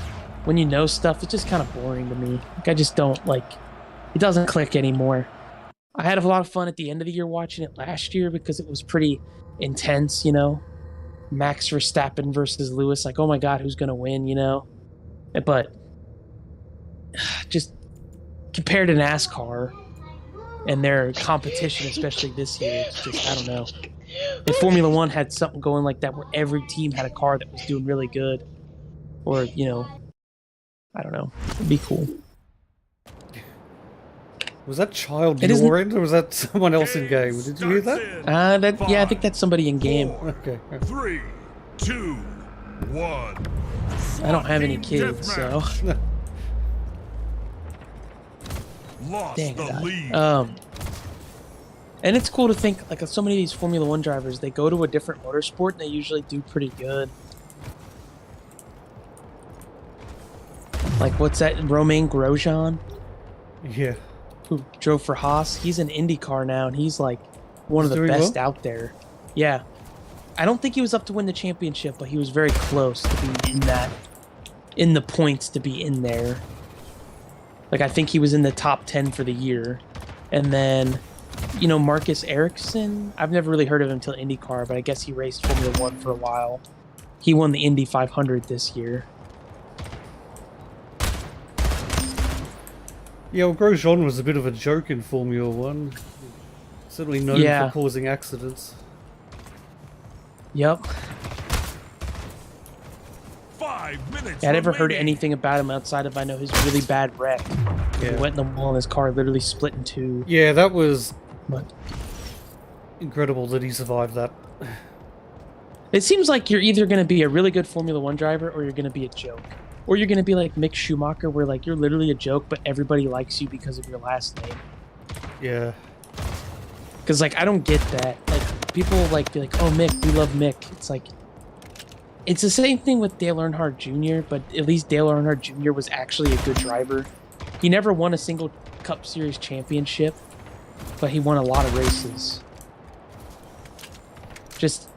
[SPEAKER 1] when you know stuff, it's just kind of boring to me. Like, I just don't, like, it doesn't click anymore. I had a lot of fun at the end of the year watching it last year because it was pretty intense, you know? Max Verstappen versus Lewis, like, oh my god, who's gonna win, you know? But just compared to NASCAR and their competition, especially this year, it's just, I don't know. If Formula One had something going like that where every team had a car that was doing really good, or, you know, I don't know, it'd be cool.
[SPEAKER 2] Was that child your end, or was that someone else in game? Did you hear that?
[SPEAKER 1] Yeah, I think that's somebody in game.
[SPEAKER 2] Okay.
[SPEAKER 3] 3, 2, 1.
[SPEAKER 1] I don't have any kids, so.
[SPEAKER 3] Lost
[SPEAKER 1] Dang
[SPEAKER 3] the
[SPEAKER 1] it.
[SPEAKER 3] lead.
[SPEAKER 1] And it's cool to think, like, so many of these Formula One drivers, they go to a different motorsport and they usually do pretty good. Like, what's that? Romain Grosjean?
[SPEAKER 2] Yeah.
[SPEAKER 1] Who drove for Haas? He's in IndyCar now, and he's like one of the best out there. Yeah. I don't think he was up to win the championship, but he was very close to being in the points to be in there. Like, I think he was in the top 10 for the year. And then, you know, Marcus Ericsson, I've never really heard of him until IndyCar, but I guess he raced Formula 1 for a while. He won the Indy 500 this year.
[SPEAKER 2] Yeah, well, Grosjean was a bit of a joke in Formula 1. Certainly known for causing accidents.
[SPEAKER 1] Yep.
[SPEAKER 3] 5 minutes.
[SPEAKER 1] Yeah, I never heard anything about him outside of, I know, his really bad wreck. Yeah. He went in the wall and his car literally split in two.
[SPEAKER 2] Yeah, that was
[SPEAKER 1] but
[SPEAKER 2] incredible that he survived that.
[SPEAKER 1] It seems like you're either going to be a really good Formula 1 driver or you're going to be a joke. Or you're going to be like Mick Schumacher, where like you're literally a joke, but everybody likes you because of your last name.
[SPEAKER 2] Yeah.
[SPEAKER 1] Because like, I don't get that. Like, people like be like, oh, Mick, we love Mick. It's like, it's the same thing with Dale Earnhardt Jr., but at least Dale Earnhardt Jr. was actually a good driver. He never won a single Cup Series championship, but he won a lot of races. Just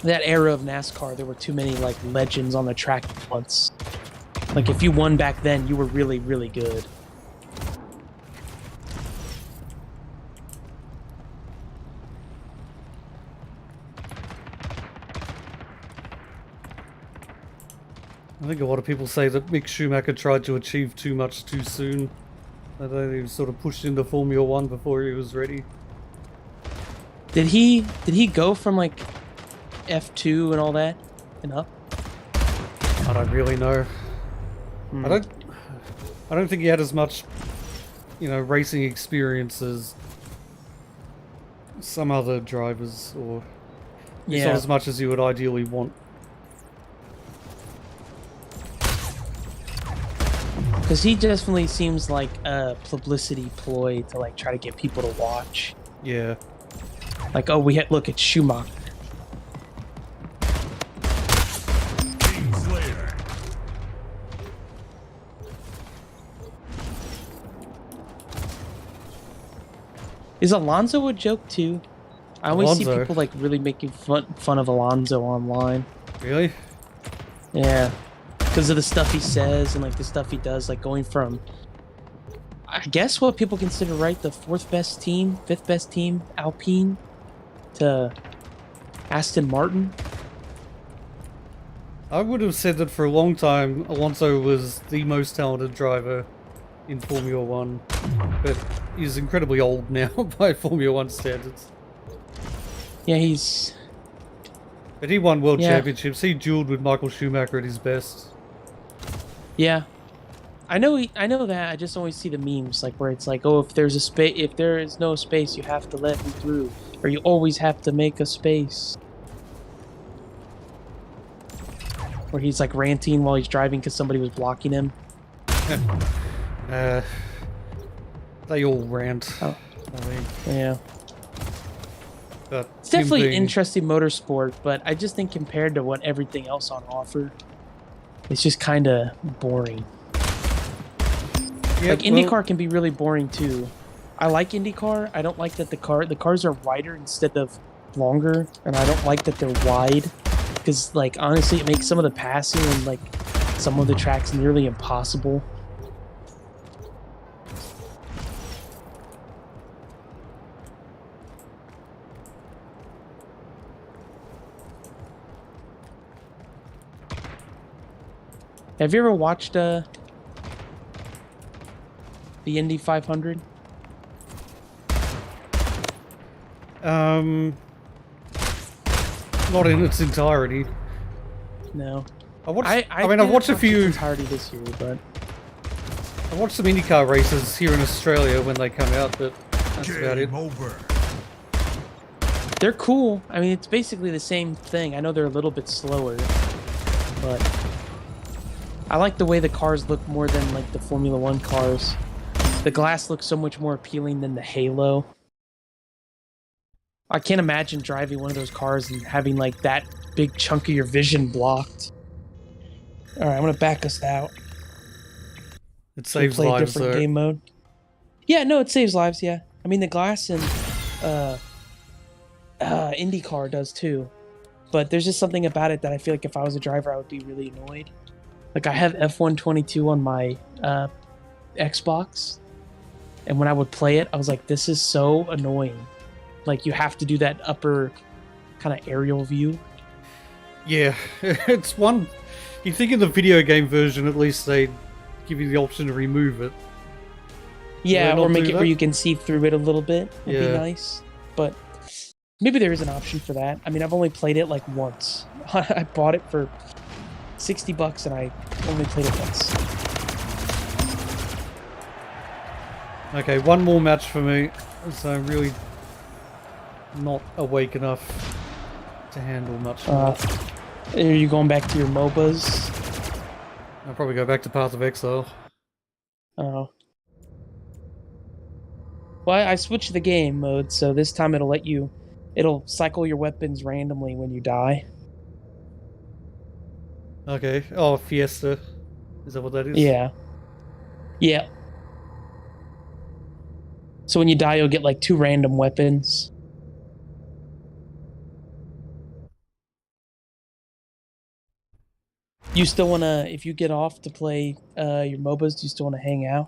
[SPEAKER 1] that era of NASCAR, there were too many like legends on the track at once. Like, if you won back then, you were really, really good.
[SPEAKER 2] I think a lot of people say that Mick Schumacher tried to achieve too much too soon. I think he was sort of pushed into Formula 1 before he was ready.
[SPEAKER 1] Did he go from like F2 and all that and up?
[SPEAKER 2] I don't really know. I don't think he had as much, you know, racing experience as some other drivers, or not as much as you would ideally want.
[SPEAKER 1] Because he definitely seems like a publicity ploy to like try to get people to watch.
[SPEAKER 2] Yeah.
[SPEAKER 1] Like, oh, look, it's Schumacher. Is Alonso a joke too? I always see
[SPEAKER 2] Alonso?
[SPEAKER 1] people like really making fun of Alonso online.
[SPEAKER 2] Really?
[SPEAKER 1] Yeah, because of the stuff he says and like the stuff he does, like going from, I guess what people consider right, the fourth best team, fifth best team, Alpine, to Aston Martin.
[SPEAKER 2] I would have said that for a long time, Alonso was the most talented driver in Formula 1, but he's incredibly old now by Formula 1 standards.
[SPEAKER 1] Yeah, he's.
[SPEAKER 2] But he won world
[SPEAKER 1] Yeah.
[SPEAKER 2] championships. He dueled with Michael Schumacher at his best.
[SPEAKER 1] Yeah, I know. I know that. I just always see the memes like where it's like, oh, if there's a space, if there is no space, you have to let me through, or you always have to make a space. Where he's like ranting while he's driving because somebody was blocking him.
[SPEAKER 2] They all rant.
[SPEAKER 1] Oh.
[SPEAKER 2] I mean,
[SPEAKER 1] Yeah.
[SPEAKER 2] but
[SPEAKER 1] It's definitely
[SPEAKER 2] him being-
[SPEAKER 1] interesting motorsport, but I just think compared to what everything else on offer, it's just kind of boring.
[SPEAKER 2] Yeah,
[SPEAKER 1] Like IndyCar can be really boring too. I like IndyCar. I don't like that the cars are wider instead of longer, and I don't like that they're wide because, like, honestly, it makes some of the passing and like some of the tracks nearly impossible. Have you ever watched the Indy 500?
[SPEAKER 2] Not in its entirety.
[SPEAKER 1] No.
[SPEAKER 2] I watched.
[SPEAKER 1] I
[SPEAKER 2] I mean, I've
[SPEAKER 1] didn't
[SPEAKER 2] watched a
[SPEAKER 1] watch its
[SPEAKER 2] few.
[SPEAKER 1] entirety this year, but
[SPEAKER 2] I watched some IndyCar races here in Australia when they come out, but that's about it.
[SPEAKER 3] Game over.
[SPEAKER 1] they're cool. I mean, it's basically the same thing. I know they're a little bit slower, but I like the way the cars look more than like the Formula One cars. The glass looks so much more appealing than the halo. I can't imagine driving one of those cars and having like that big chunk of your vision blocked. All right, I'm gonna back us out.
[SPEAKER 2] It
[SPEAKER 1] So we
[SPEAKER 2] saves
[SPEAKER 1] play a
[SPEAKER 2] lives,
[SPEAKER 1] different
[SPEAKER 2] though.
[SPEAKER 1] game mode. Yeah, no, it saves lives. Yeah, I mean the glass in IndyCar does too, but there's just something about it that I feel like if I was a driver, I would be really annoyed. Like I have F122 on my Xbox, and when I would play it, I was like, "This is so annoying." Like you have to do that upper kind of aerial view.
[SPEAKER 2] Yeah, it's one. You think in the video game version, at least they give you the option to remove it.
[SPEAKER 1] Yeah,
[SPEAKER 2] they
[SPEAKER 1] or
[SPEAKER 2] not
[SPEAKER 1] make
[SPEAKER 2] do
[SPEAKER 1] it where
[SPEAKER 2] that?
[SPEAKER 1] you can see through it a little bit. Would be
[SPEAKER 2] Yeah.
[SPEAKER 1] nice, but maybe there is an option for that. I mean, I've only played it like once. I bought it for $60 and I only played it once.
[SPEAKER 2] Okay, one more match for me, so I'm really not awake enough to handle much more.
[SPEAKER 1] Are you going back to your MOBAs?
[SPEAKER 2] I'll probably go back to Path of Exile.
[SPEAKER 1] Oh. Well, I switched the game mode, so this time it'll cycle your weapons randomly when you die.
[SPEAKER 2] Okay. Oh, Fiesta. Is that what that is?
[SPEAKER 1] Yeah. Yeah. So when you die, you'll get like 2 random weapons. You still wanna, if you get off to play your MOBAs, do you still wanna hang out?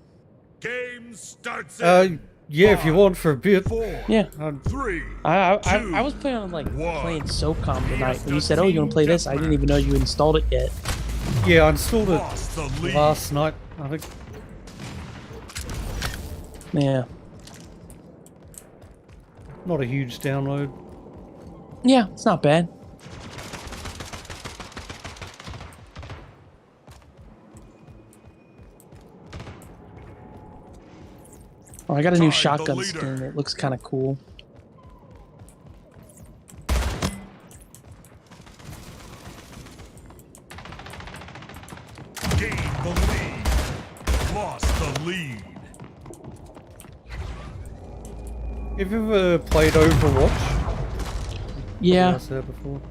[SPEAKER 3] Game starts in
[SPEAKER 2] Yeah, if you want for a bit.
[SPEAKER 3] 4,
[SPEAKER 1] Yeah.
[SPEAKER 3] 3.
[SPEAKER 1] I was planning on like playing SOCOM tonight. When you said, "Oh, you want to play this?" I didn't even know you installed it yet.
[SPEAKER 2] Yeah, I installed it
[SPEAKER 3] Lost the lead.
[SPEAKER 2] last night, I think.
[SPEAKER 1] Yeah.
[SPEAKER 2] Not a huge download.
[SPEAKER 1] Yeah, it's not bad. Oh, I got a new
[SPEAKER 3] Tied the
[SPEAKER 1] shotgun
[SPEAKER 3] leader.
[SPEAKER 1] skin. It looks kind of cool.
[SPEAKER 3] Gained the lead. Lost the lead.
[SPEAKER 2] Have you ever played Overwatch?
[SPEAKER 1] Yeah,
[SPEAKER 2] I said before.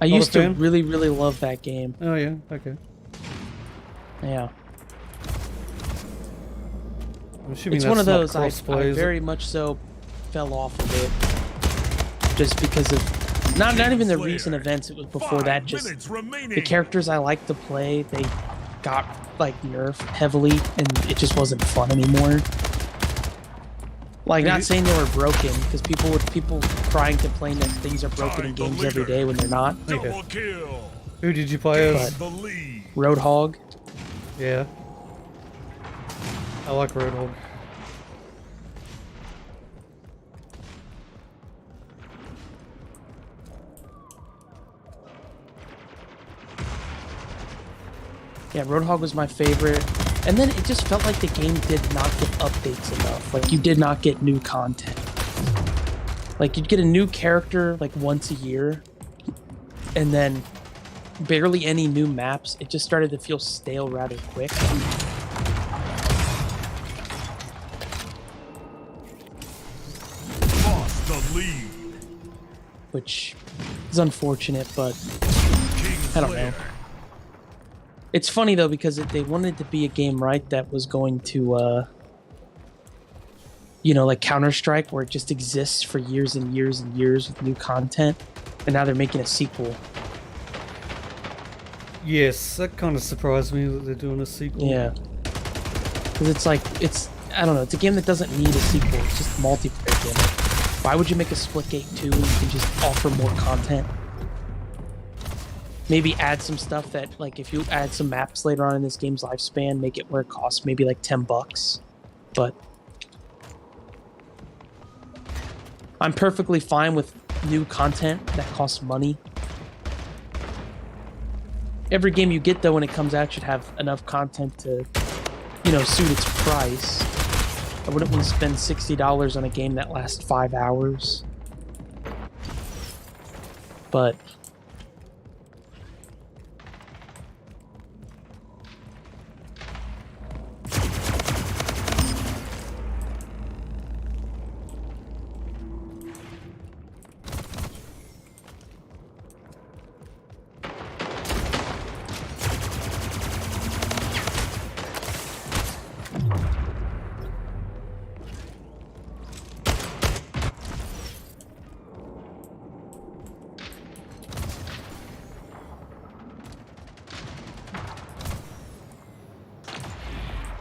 [SPEAKER 1] I
[SPEAKER 2] Not a
[SPEAKER 1] used to
[SPEAKER 2] fan?
[SPEAKER 1] really, really love that game.
[SPEAKER 2] Oh yeah, okay.
[SPEAKER 1] Yeah,
[SPEAKER 2] I'm assuming
[SPEAKER 1] it's
[SPEAKER 2] that's
[SPEAKER 1] one of
[SPEAKER 2] not
[SPEAKER 1] those I
[SPEAKER 2] crossplay, is it?
[SPEAKER 1] very much so fell off of it just because of not even the recent events. It was before that. Just the characters I like to play, they got like nerfed heavily, and it just wasn't fun anymore. Like, not saying they were broken, because people cry and complain that things are broken in games every day when they're not.
[SPEAKER 2] Yeah. Who did you play as?
[SPEAKER 1] Roadhog.
[SPEAKER 2] Yeah. I like Roadhog.
[SPEAKER 1] Yeah, Roadhog was my favorite. And then it just felt like the game did not get updates enough. Like, you did not get new content. Like, you'd get a new character, like, once a year. And then barely any new maps. It just started to feel stale rather quick.
[SPEAKER 3] Lost the lead.
[SPEAKER 1] Which is unfortunate, but I don't know. It's funny, though, because they wanted it to be a game, right, that was going to, you know, like Counter-Strike, where it just exists for years and years and years with new content, and now they're making a sequel.
[SPEAKER 2] Yes, that kind of surprised me that they're doing a sequel.
[SPEAKER 1] Yeah. Because it's like, I don't know, it's a game that doesn't need a sequel, it's just a multiplayer game. Why would you make a Splitgate 2 when you can just offer more content? Maybe add some stuff that, like, if you add some maps later on in this game's lifespan, make it where it costs maybe like $10. But I'm perfectly fine with new content that costs money. Every game you get, though, when it comes out, should have enough content to, you know, suit its price. I wouldn't want to spend $60 on a game that lasts 5 hours. But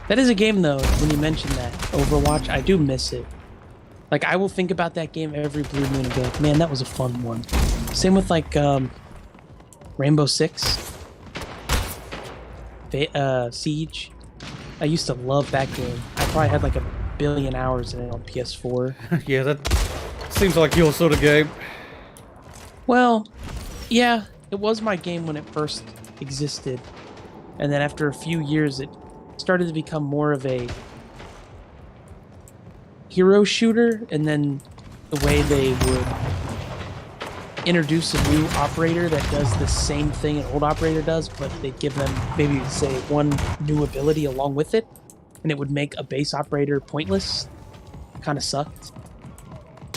[SPEAKER 1] that is a game, though, when you mention that, Overwatch, I do miss it. Like, I will think about that game every blue moon and go, like, man, that was a fun one. Same with, like, Rainbow Six. Siege. I used to love that game. I probably had, like, 1 billion hours in it on PS4.
[SPEAKER 2] Yeah, that seems like your sort of game.
[SPEAKER 1] Well, yeah, it was my game when it first existed. And then after a few years, it started to become more of a hero shooter, and then the way they would introduce a new operator that does the same thing an old operator does, but they'd give them maybe, say, one new ability along with it, and it would make a base operator pointless. Kind of sucked.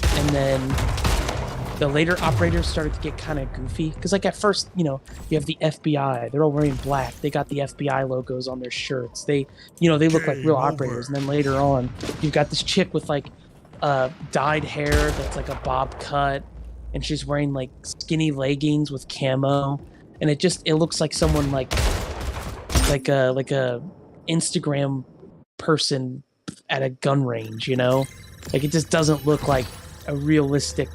[SPEAKER 1] And then the later operators started to get kind of goofy, because, like, at first, you know, you have the FBI, they're all wearing black, they got the FBI logos on their shirts, they, you know, they look like real operators. And then later on, you've got this chick with, like, dyed hair that's like a bob cut, and she's wearing, like, skinny leggings with camo, and it looks like someone like a Instagram person at a gun range, you know? Like, it just doesn't look like a realistic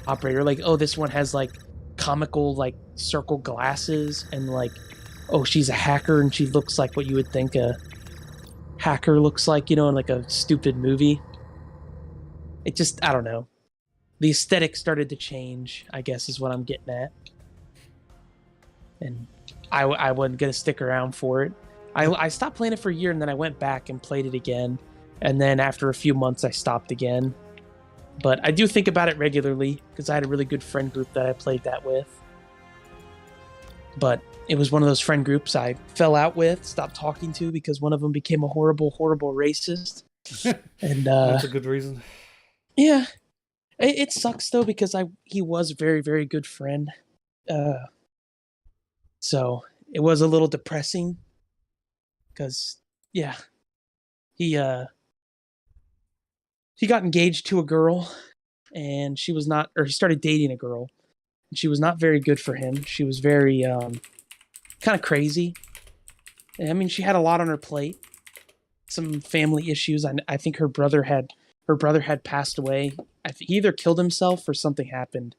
[SPEAKER 1] operator. Like, oh, this one has, like, comical, like, circle glasses, and, like, oh, she's a hacker and she looks like what you would think a hacker looks like, you know, in, like, a stupid movie. It just, I don't know. The aesthetic started to change, I guess, is what I'm getting at. And I wasn't going to stick around for it. I stopped playing it for a year, and then I went back and played it again. And then after a few months, I stopped again. But I do think about it regularly, because I had a really good friend group that I played that with. But it was one of those friend groups I fell out with, stopped talking to, because one of them became a horrible, horrible racist. And
[SPEAKER 2] that's a good reason.
[SPEAKER 1] Yeah. It sucks, though, because he was a very, very good friend. So it was a little depressing. Because, yeah, he he got engaged to a girl, and she was not, or he started dating a girl, and she was not very good for him. She was very kind of crazy. I mean, she had a lot on her plate, some family issues. I think her brother had passed away. He either killed himself or something happened,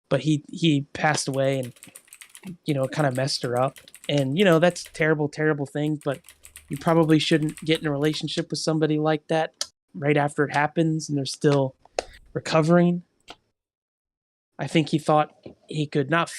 [SPEAKER 1] but he passed away, and kind of messed her up. And that's a terrible, terrible thing. But you probably shouldn't get in a relationship with somebody like that right after it happens, and they're still recovering. I think he thought he could not